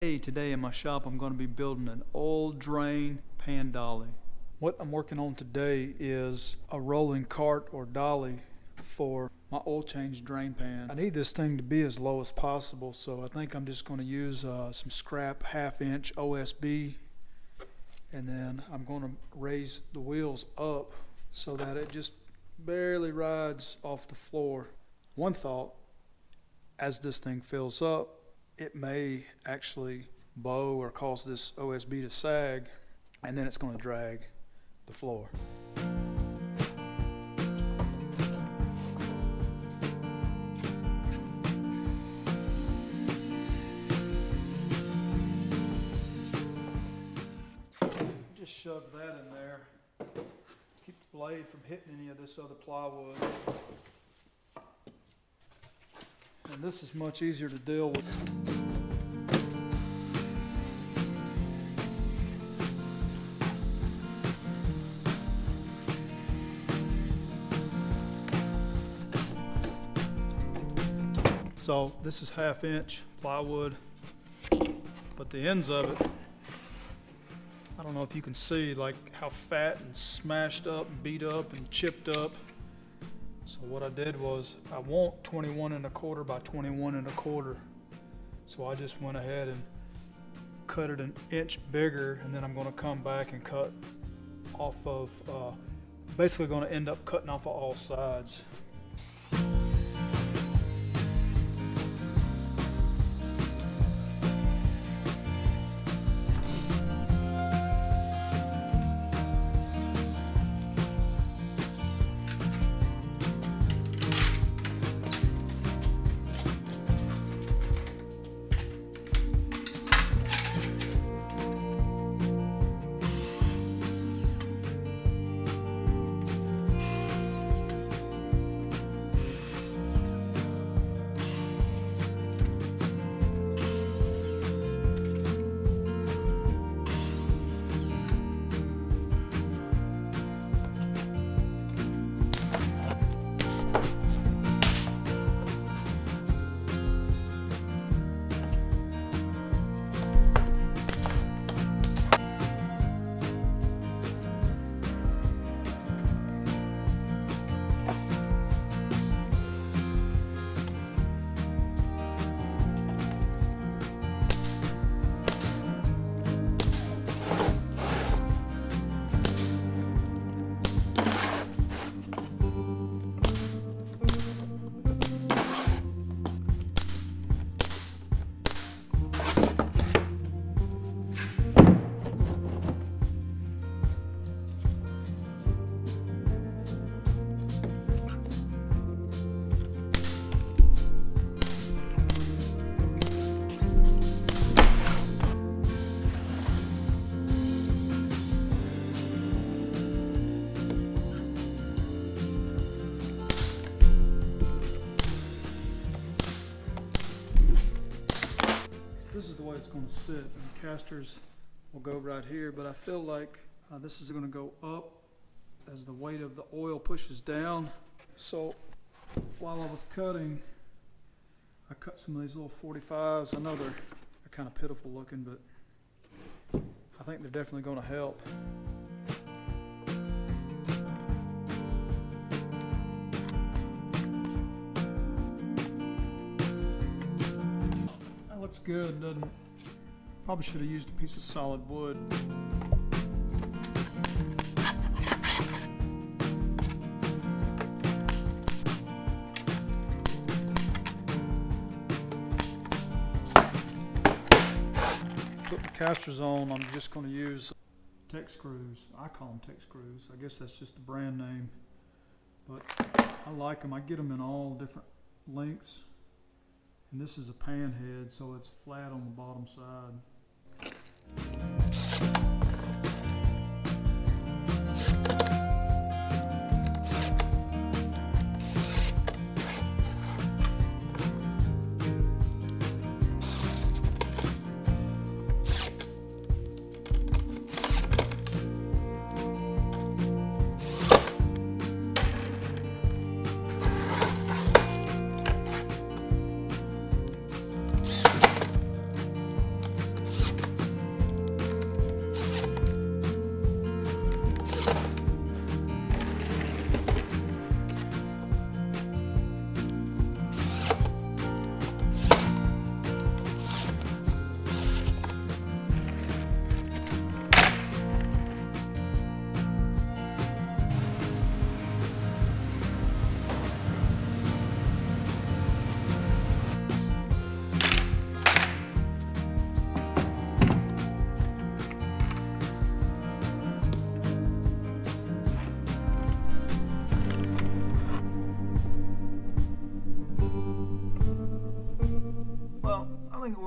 Hey, today in my shop I'm going to be building an old drain pan dolly. What I'm working on today is a rolling cart or dolly for my oil change drain pan. I need this thing to be as low as possible, so I think I'm just going to use some scrap 1/2 inch OSB, and then I'm going to raise the wheels up so that it just barely rides off the floor. One thought, as this thing fills up, it may actually bow or cause this OSB to sag, and then it's going to drag the floor. Just shove that in there, keep the blade from hitting any of this other plywood. And this is much easier to deal with. So this is 1/2 inch plywood, but the ends of it, I don't know if you can see like how fat and smashed up and beat up and chipped up. So what I did was, I want 21 1/4 by 21 1/4. So I just went ahead and cut it 1 inch bigger, and then I'm going to come back and cut off of, basically going to end up cutting off of all sides. This is the way it's going to sit, and the casters will go right here, but I feel like this is going to go up as the weight of the oil pushes down. So while I was cutting, I cut some of these little 45s. I know they're kind of pitiful looking, but I think they're definitely going to help. Looks good, doesn't it? Probably should have used a piece of solid wood. Put the casters on, I'm just going to use tech screws. I call them tech screws. I guess that's just the brand name. But I like them. I get them in all different lengths. And this is a pan head, so it's flat on the bottom side.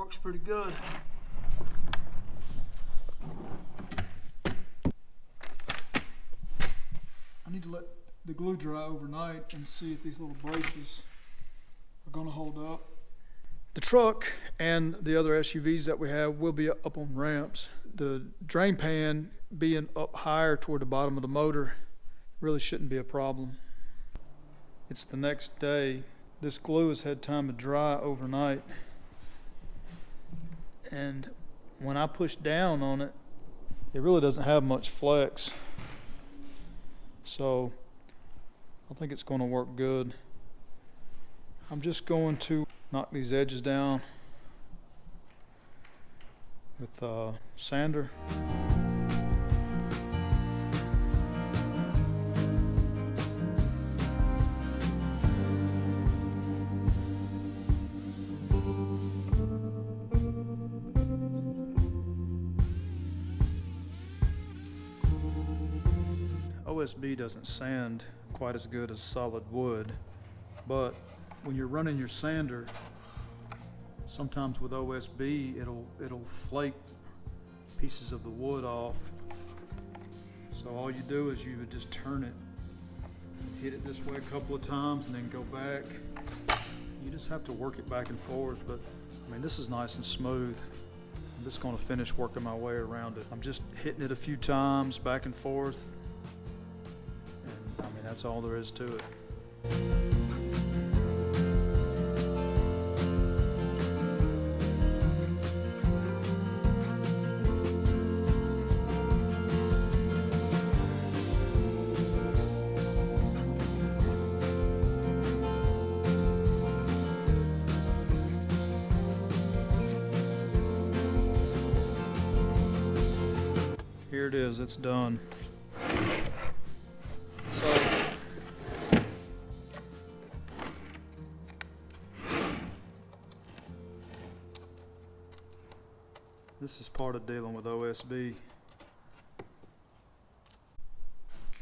works pretty good. I need to let the glue dry overnight and see if these little braces are going to hold up. The truck and the other SUVs that we have will be up on ramps. The drain pan being up higher toward the bottom of the motor really shouldn't be a problem. It's the next day. This glue has had time to dry overnight, and when I push down on it, it really doesn't have much flex. So I think it's going to work good. I'm just going to knock these edges down with a sander. OSB doesn't sand quite as good as solid wood, but when you're running your sander, sometimes with OSB it'll flake pieces of the wood off. So all you do is you would just turn it, hit it this way a couple of times and then go back. You just have to work it back and forth, but I mean, this is nice and smooth. I'm just going to finish working my way around it. I'm just hitting it a few times back and forth. I mean, that's all there is to it. Here it is, it's done. This is part of dealing with OSB.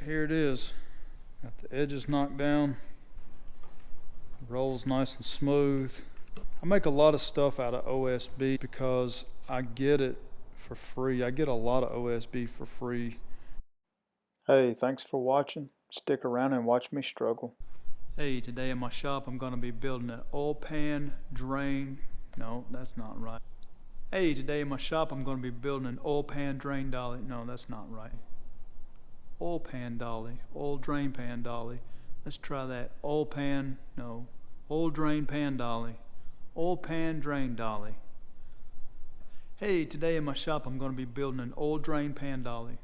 Here it is. Got the edges knocked down. Rolls nice and smooth. I make a lot of stuff out of OSB because I get it for free. I get a lot of OSB for free. Hey, thanks for watching. Stick around and watch me struggle. Hey, today in my shop I'm going to be building an oil pan drain. No, that's not right. Hey, today in my shop I'm going to be building an oil pan drain dolly. No, that's not right. Oil pan dolly, oil drain pan dolly. Let's try that. Oil pan, no. Oil drain pan dolly. Oil pan drain dolly. Hey, today in my shop I'm going to be building an oil drain pan dolly.